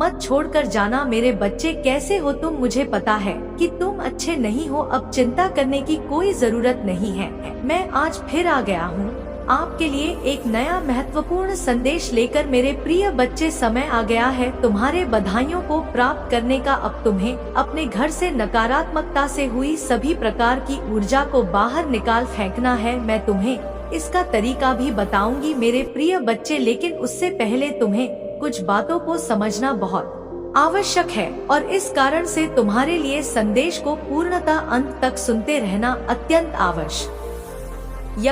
मत छोड़कर जाना। मेरे बच्चे कैसे हो तुम? मुझे पता है कि तुम अच्छे नहीं हो, अब चिंता करने की कोई जरूरत नहीं है। मैं आज फिर आ गया हूँ आपके लिए एक नया महत्वपूर्ण संदेश लेकर। मेरे प्रिय बच्चे, समय आ गया है तुम्हारे बधाइयों को प्राप्त करने का। अब तुम्हें अपने घर से नकारात्मकता से हुई सभी प्रकार की ऊर्जा को बाहर निकाल फेंकना है। मैं तुम्हें इसका तरीका भी बताऊंगी मेरे प्रिय बच्चे, लेकिन उससे पहले तुम्हें कुछ बातों को समझना बहुत आवश्यक है और इस कारण से तुम्हारे लिए संदेश को पूर्णतः अंत तक सुनते रहना अत्यंत आवश्यक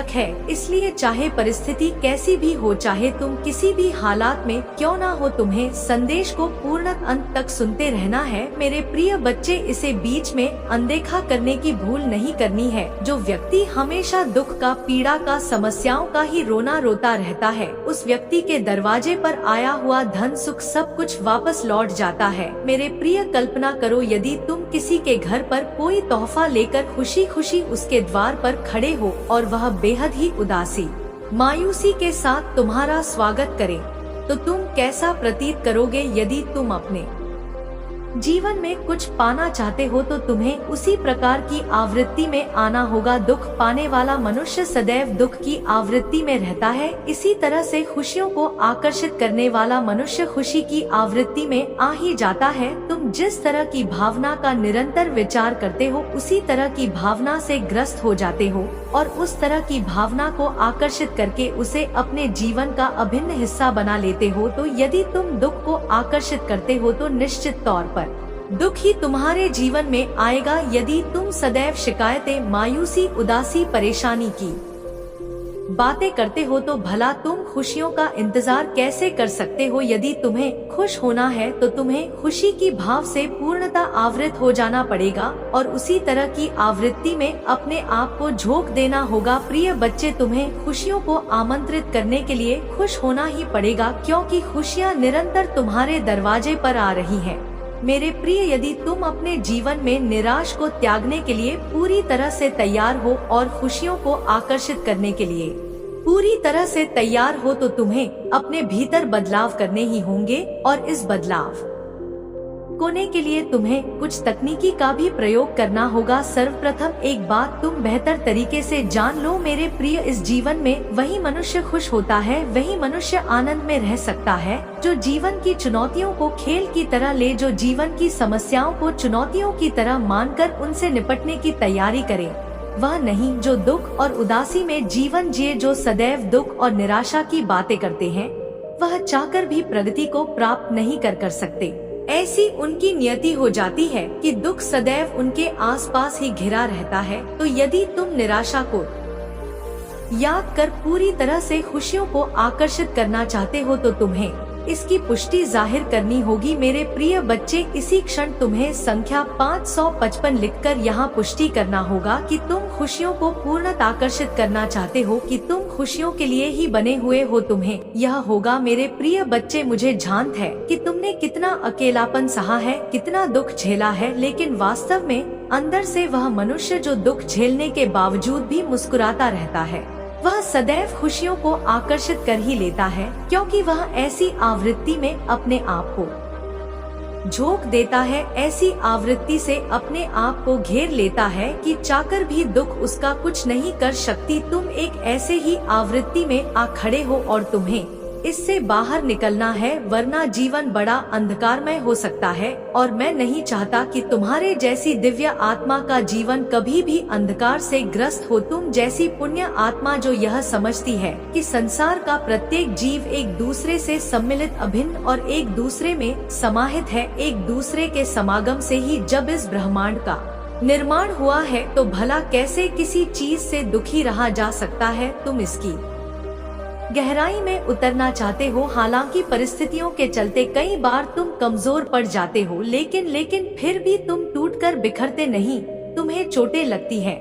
है। इसलिए चाहे परिस्थिति कैसी भी हो, चाहे तुम किसी भी हालात में क्यों ना हो, तुम्हें संदेश को पूर्ण अंत तक सुनते रहना है मेरे प्रिय बच्चे। इसे बीच में अनदेखा करने की भूल नहीं करनी है। जो व्यक्ति हमेशा दुख का, पीड़ा का, समस्याओं का ही रोना रोता रहता है, उस व्यक्ति के दरवाजे पर आया हुआ धन, सुख, सब कुछ वापस लौट जाता है। मेरे प्रिय, कल्पना करो यदि तुम किसी के घर पर कोई तोहफा लेकर खुशी खुशी उसके द्वार पर खड़े हो और वह बेहद ही उदासी, मायूसी के साथ तुम्हारा स्वागत करे, तो तुम कैसा प्रतीत करोगे? यदि तुम अपने जीवन में कुछ पाना चाहते हो तो तुम्हें उसी प्रकार की आवृत्ति में आना होगा। दुख पाने वाला मनुष्य सदैव दुख की आवृत्ति में रहता है। इसी तरह से खुशियों को आकर्षित करने वाला मनुष्य खुशी की आवृत्ति में आ ही जाता है। तुम जिस तरह की भावना का निरंतर विचार करते हो, उसी तरह की भावना से ग्रस्त हो जाते हो और उस तरह की भावना को आकर्षित करके उसे अपने जीवन का अभिन्न हिस्सा बना लेते हो। तो यदि तुम दुख को आकर्षित करते हो तो निश्चित तौर पर दुख ही तुम्हारे जीवन में आएगा। यदि तुम सदैव शिकायतें, मायूसी, उदासी, परेशानी की बातें करते हो तो भला तुम खुशियों का इंतजार कैसे कर सकते हो? यदि तुम्हें खुश होना है तो तुम्हें खुशी की भाव से पूर्णतः आवृत हो जाना पड़ेगा और उसी तरह की आवृत्ति में अपने आप को झोंक देना होगा। प्रिय बच्चे, तुम्हें खुशियों को आमंत्रित करने के लिए खुश होना ही पड़ेगा, क्योंकि खुशियाँ निरंतर तुम्हारे दरवाजे पर आ रही है। मेरे प्रिय, यदि तुम अपने जीवन में निराश को त्यागने के लिए पूरी तरह से तैयार हो और खुशियों को आकर्षित करने के लिए पूरी तरह से तैयार हो, तो तुम्हें अपने भीतर बदलाव करने ही होंगे और इस बदलाव कोने के लिए तुम्हें कुछ तकनीकी का भी प्रयोग करना होगा। सर्वप्रथम एक बात तुम बेहतर तरीके से जान लो मेरे प्रिय, इस जीवन में वही मनुष्य खुश होता है, वही मनुष्य आनंद में रह सकता है जो जीवन की चुनौतियों को खेल की तरह ले, जो जीवन की समस्याओं को चुनौतियों की तरह मानकर उनसे निपटने की तैयारी करे। वह नहीं जो दुख और उदासी में जीवन जिए, जो सदैव दुख और निराशा की बातें करते हैं। वह चाहकर भी प्रगति को प्राप्त नहीं कर सकते। ऐसी उनकी नियति हो जाती है कि दुख सदैव उनके आसपास ही घिरा रहता है। तो यदि तुम निराशा को याद कर पूरी तरह से खुशियों को आकर्षित करना चाहते हो तो तुम्हें इसकी पुष्टि जाहिर करनी होगी। मेरे प्रिय बच्चे, इसी क्षण तुम्हें संख्या 555 लिखकर यहाँ पुष्टि करना होगा कि तुम खुशियों को पूर्णतः आकर्षित करना चाहते हो, कि तुम खुशियों के लिए ही बने हुए हो। तुम्हें यह होगा मेरे प्रिय बच्चे, मुझे जानत है कि तुमने कितना अकेलापन सहा है, कितना दुख झेला है, लेकिन वास्तव में अंदर से वह मनुष्य जो दुख झेलने के बावजूद भी मुस्कुराता रहता है, वह सदैव खुशियों को आकर्षित कर ही लेता है, क्योंकि वह ऐसी आवृत्ति में अपने आप को झोंक देता है, ऐसी आवृत्ति से अपने आप को घेर लेता है कि चाहकर भी दुख उसका कुछ नहीं कर सकती। तुम एक ऐसे ही आवृत्ति में आ खड़े हो और तुम्हें इससे बाहर निकलना है, वरना जीवन बड़ा अंधकारमय हो सकता है। और मैं नहीं चाहता कि तुम्हारे जैसी दिव्य आत्मा का जीवन कभी भी अंधकार से ग्रस्त हो। तुम जैसी पुण्य आत्मा जो यह समझती है कि संसार का प्रत्येक जीव एक दूसरे से सम्मिलित, अभिन्न और एक दूसरे में समाहित है। एक दूसरे के समागम से ही जब इस ब्रह्मांड का निर्माण हुआ है, तो भला कैसे किसी चीज से दुखी रहा जा सकता है? तुम इसकी गहराई में उतरना चाहते हो, हालांकि परिस्थितियों के चलते कई बार तुम कमजोर पड़ जाते हो, लेकिन फिर भी तुम टूटकर बिखरते नहीं। तुम्हें चोटें लगती हैं,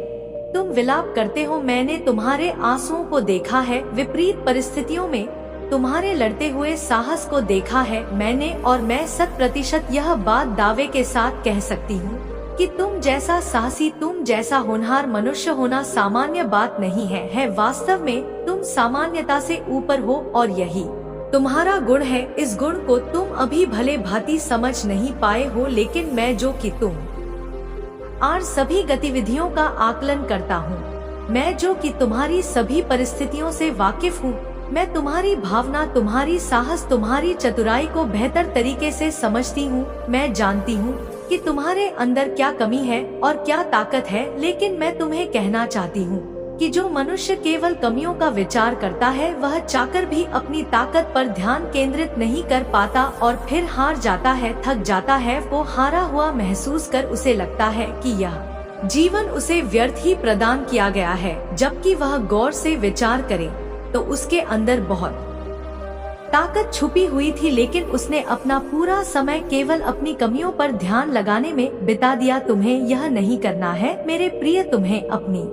तुम विलाप करते हो। मैंने तुम्हारे आंसुओं को देखा है, विपरीत परिस्थितियों में तुम्हारे लड़ते हुए साहस को देखा है मैंने, और मैं 100% यह बात दावे के साथ कह सकती हूँ कि तुम जैसा साहसी, तुम जैसा होनहार मनुष्य होना सामान्य बात नहीं है। वास्तव में तुम सामान्यता से ऊपर हो और यही तुम्हारा गुण है, इस गुण को तुम अभी भले भांति समझ नहीं पाए हो, लेकिन मैं जो कि तुम और सभी गतिविधियों का आकलन करता हूँ, मैं जो कि तुम्हारी सभी परिस्थितियों से वाकिफ हूँ, मैं तुम्हारी भावना, तुम्हारी साहस, तुम्हारी चतुराई को बेहतर तरीके से समझती हूँ। मैं जानती हूँ कि तुम्हारे अंदर क्या कमी है और क्या ताकत है, लेकिन मैं तुम्हें कहना चाहती हूँ कि जो मनुष्य केवल कमियों का विचार करता है, वह चाहकर भी अपनी ताकत पर ध्यान केंद्रित नहीं कर पाता और फिर हार जाता है, थक जाता है। वो हारा हुआ महसूस कर उसे लगता है कि यह जीवन उसे व्यर्थ ही प्रदान किया गया है। जबकि वह गौर से विचार करे तो उसके अंदर बहुत ताकत छुपी हुई थी, लेकिन उसने अपना पूरा समय केवल अपनी कमियों पर ध्यान लगाने में बिता दिया। तुम्हें यह नहीं करना है मेरे प्रिय, तुम्हें अपनी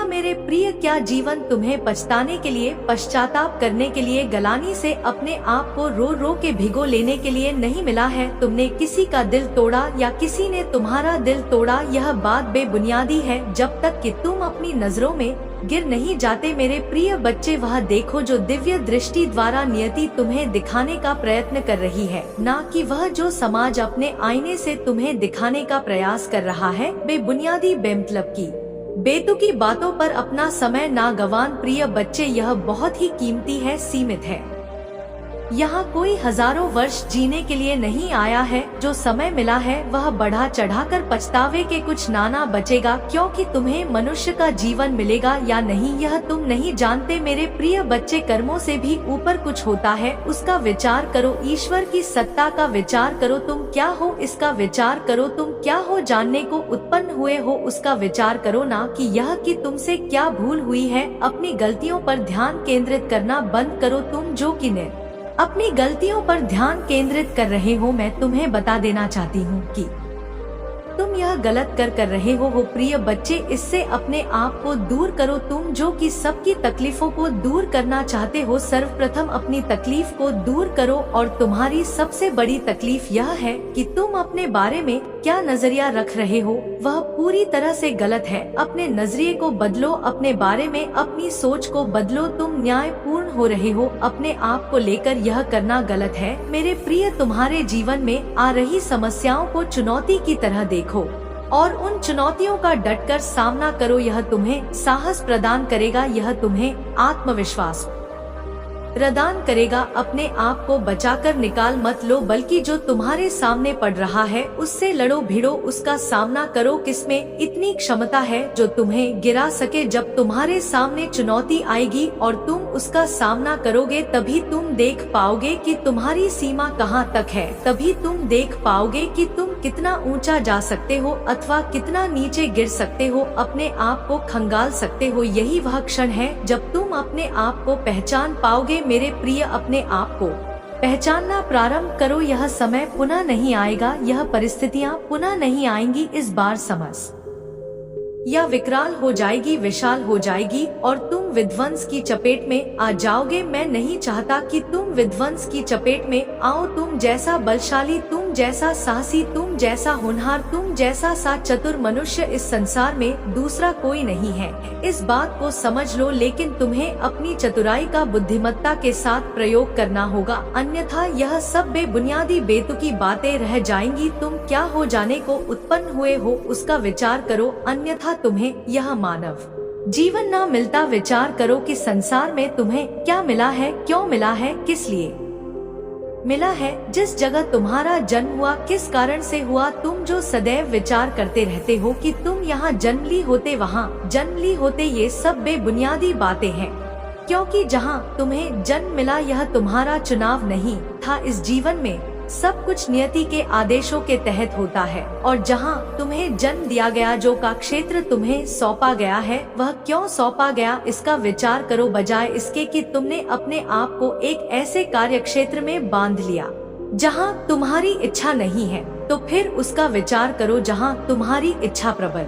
मेरे प्रिय, क्या जीवन तुम्हें पछताने के लिए, पश्चाताप करने के लिए, गलानी से अपने आप को रो रो के भिगो लेने के लिए नहीं मिला है। तुमने किसी का दिल तोड़ा या किसी ने तुम्हारा दिल तोड़ा, यह बात बेबुनियादी है जब तक कि तुम अपनी नजरों में गिर नहीं जाते। मेरे प्रिय बच्चे, वह देखो जो दिव्य दृष्टि द्वारा नियति तुम्हें दिखाने का प्रयत्न कर रही है, न कि वह जो समाज अपने आईने से तुम्हें दिखाने का प्रयास कर रहा है। बेबुनियादी, बेमतलब की, बेतुकी बातों पर अपना समय ना गवान प्रिय बच्चे, यह बहुत ही कीमती है, सीमित है। यहाँ कोई हजारों वर्ष जीने के लिए नहीं आया है। जो समय मिला है वह बढ़ा चढ़ाकर पछतावे के कुछ नाना बचेगा, क्योंकि तुम्हें मनुष्य का जीवन मिलेगा या नहीं यह तुम नहीं जानते। मेरे प्रिय बच्चे, कर्मों से भी ऊपर कुछ होता है, उसका विचार करो। ईश्वर की सत्ता का विचार करो। तुम क्या हो इसका विचार करो। तुम क्या हो जानने को उत्पन्न हुए हो उसका विचार करो, ना कि यह कि तुमसे क्या भूल हुई है। अपनी गलतियों पर ध्यान केंद्रित करना बंद करो। तुम जो कि अपनी गलतियों पर ध्यान केंद्रित कर रहे हो, मैं तुम्हें बता देना चाहती हूँ कि तुम यह गलत कर रहे हो प्रिय बच्चे। इससे अपने आप को दूर करो। तुम जो कि सबकी तकलीफों को दूर करना चाहते हो, सर्वप्रथम अपनी तकलीफ को दूर करो। और तुम्हारी सबसे बड़ी तकलीफ यह है कि तुम अपने बारे में क्या नजरिया रख रहे हो, वह पूरी तरह से गलत है। अपने नजरिए को बदलो, अपने बारे में अपनी सोच को बदलो। तुम न्यायपूर्ण हो रहे हो, अपने आप को लेकर यह करना गलत है। मेरे प्रिय, तुम्हारे जीवन में आ रही समस्याओं को चुनौती की तरह देखो और उन चुनौतियों का डटकर सामना करो। यह तुम्हें साहस प्रदान करेगा, यह तुम्हें आत्मविश्वास प्रदान करेगा। अपने आप को बचाकर निकाल मत लो, बल्कि जो तुम्हारे सामने पड़ रहा है उससे लड़ो, भिड़ो, उसका सामना करो। किसमें इतनी क्षमता है जो तुम्हें गिरा सके। जब तुम्हारे सामने चुनौती आएगी और तुम उसका सामना करोगे, तभी तुम देख पाओगे कि तुम्हारी सीमा कहाँ तक है। तभी तुम देख पाओगे कि तुम कितना ऊंचा जा सकते हो अथवा कितना नीचे गिर सकते हो, अपने आप को खंगाल सकते हो। यही वह क्षण है जब तुम अपने आप को पहचान पाओगे। मेरे प्रिय, अपने आप को पहचानना प्रारंभ करो। यह समय पुनः नहीं आएगा, यह परिस्थितियाँ पुनः नहीं आएंगी। इस बार समझ या विकराल हो जाएगी, विशाल हो जाएगी और तुम विध्वंस की चपेट में आ जाओगे। मैं नहीं चाहता कि तुम विध्वंस की चपेट में आओ। तुम जैसा बलशाली, तुम जैसा साहसी, तुम जैसा होनहार, तुम जैसा सा चतुर मनुष्य इस संसार में दूसरा कोई नहीं है। इस बात को समझ लो, लेकिन तुम्हें अपनी चतुराई का बुद्धिमत्ता के साथ प्रयोग करना होगा, अन्यथा यह सब बेबुनियादी बेतुकी बातें रह जाएंगी। तुम क्या हो जाने को उत्पन्न हुए हो उसका विचार करो, अन्यथा तुम्हें यह मानव जीवन ना मिलता। विचार करो कि संसार में तुम्हें क्या मिला है, क्यों मिला है, किस लिए मिला है। जिस जगह तुम्हारा जन्म हुआ, किस कारण से हुआ। तुम जो सदैव विचार करते रहते हो कि तुम यहाँ जन्म ली होते, वहाँ जन्म ली होते, ये सब बेबुनियादी बातें हैं। क्योंकि जहाँ तुम्हें जन्म मिला यह तुम्हारा चुनाव नहीं था। इस जीवन में सब कुछ नियति के आदेशों के तहत होता है। और जहाँ तुम्हें जन्म दिया गया, जो का क्षेत्र तुम्हें सौंपा गया है, वह क्यों सौंपा गया इसका विचार करो, बजाय इसके कि तुमने अपने आप को एक ऐसे कार्य क्षेत्र में बांध लिया जहाँ तुम्हारी इच्छा नहीं है। तो फिर उसका विचार करो जहाँ तुम्हारी इच्छा प्रबल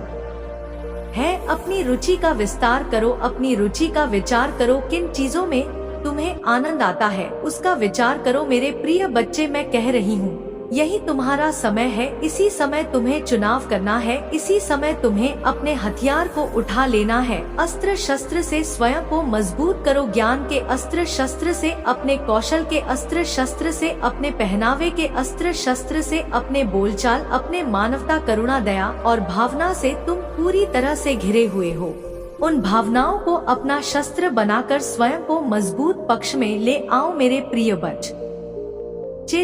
है। अपनी रुचि का विस्तार करो, अपनी रुचि का विचार करो। किन चीजों में तुम्हें आनंद आता है उसका विचार करो। मेरे प्रिय बच्चे, मैं कह रही हूँ यही तुम्हारा समय है, इसी समय तुम्हें चुनाव करना है, इसी समय तुम्हें अपने हथियार को उठा लेना है। अस्त्र शस्त्र से स्वयं को मजबूत करो, ज्ञान के अस्त्र शस्त्र से, अपने कौशल के अस्त्र शस्त्र से, अपने पहनावे के अस्त्र शस्त्र से, अपने बोलचाल, अपने मानवता, करुणा, दया और भावना से तुम पूरी तरह से घिरे हुए हो। उन भावनाओं को अपना शस्त्र बनाकर स्वयं को मजबूत पक्ष में ले आओ मेरे प्रिय बच्चे।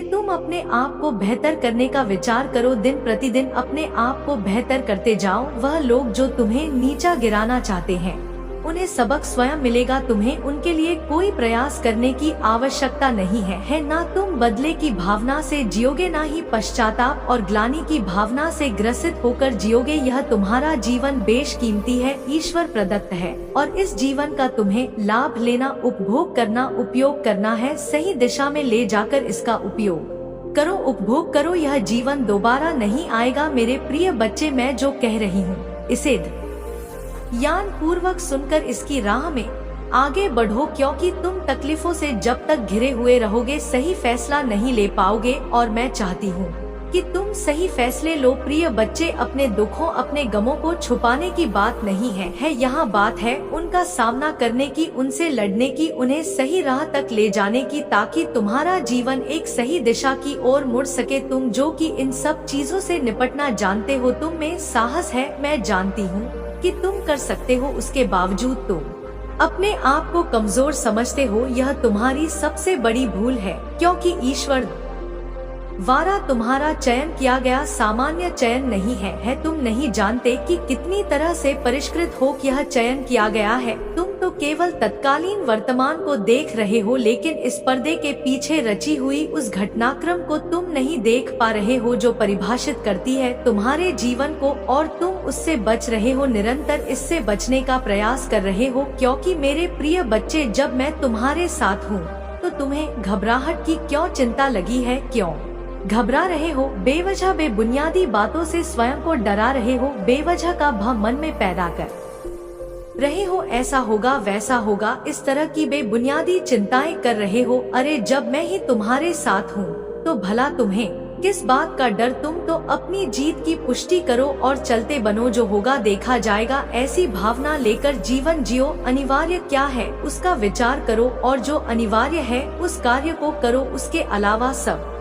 तुम अपने आप को बेहतर करने का विचार करो, दिन प्रतिदिन अपने आप को बेहतर करते जाओ। वह लोग जो तुम्हें नीचा गिराना चाहते हैं, उन्हें सबक स्वयं मिलेगा, तुम्हें उनके लिए कोई प्रयास करने की आवश्यकता नहीं है ना तुम बदले की भावना से जियोगे, ना ही पश्चाताप और ग्लानि की भावना से ग्रसित होकर जियोगे। यह तुम्हारा जीवन बेशकीमती है, ईश्वर प्रदत्त है और इस जीवन का तुम्हें लाभ लेना, उपभोग करना, उपयोग करना है। सही दिशा में ले जाकर इसका उपयोग करो, उपभोग करो। यह जीवन दोबारा नहीं आएगा मेरे प्रिय बच्चे। मैं जो कह रही हूँ इसे ज्ञान पूर्वक सुनकर इसकी राह में आगे बढ़ो, क्योंकि तुम तकलीफों से जब तक घिरे हुए रहोगे सही फैसला नहीं ले पाओगे। और मैं चाहती हूँ कि तुम सही फैसले लो प्रिय बच्चे। अपने दुखों, अपने गमों को छुपाने की बात नहीं है यहाँ बात है उनका सामना करने की, उनसे लड़ने की, उन्हें सही राह तक ले जाने की, ताकि तुम्हारा जीवन एक सही दिशा की ओर मुड़ सके। तुम जो कि इन सब चीजों से निपटना जानते हो, तुम में साहस है, मैं जानती हूँ कि तुम कर सकते हो, उसके बावजूद तुम अपने आप को कमजोर समझते हो। यह तुम्हारी सबसे बड़ी भूल है, क्योंकि ईश्वर द्वारा तुम्हारा चयन किया गया सामान्य चयन नहीं है। तुम नहीं जानते कि कितनी तरह से परिष्कृत हो यह चयन किया गया है। तुम तो केवल तत्कालीन वर्तमान को देख रहे हो, लेकिन इस पर्दे के पीछे रची हुई उस घटनाक्रम को तुम नहीं देख पा रहे हो जो परिभाषित करती है तुम्हारे जीवन को, और तुम उससे बच रहे हो, निरंतर इससे बचने का प्रयास कर रहे हो। क्योंकि मेरे प्रिय बच्चे, जब मैं तुम्हारे साथ हूँ तो तुम्हें घबराहट की क्यों चिंता लगी है? क्यों घबरा रहे हो? बेवजह बेबुनियादी बातों से स्वयं को डरा रहे हो, बेवजह का भ्रम मन में पैदा कर रहे हो। ऐसा होगा, वैसा होगा, इस तरह की बेबुनियादी चिंताएं कर रहे हो। अरे जब मैं ही तुम्हारे साथ हूँ तो भला तुम्हें किस बात का डर? तुम तो अपनी जीत की पुष्टि करो और चलते बनो, जो होगा देखा जाएगा। ऐसी भावना लेकर जीवन जियो। अनिवार्य क्या है उसका विचार करो, और जो अनिवार्य है उस कार्य को करो। उसके अलावा सब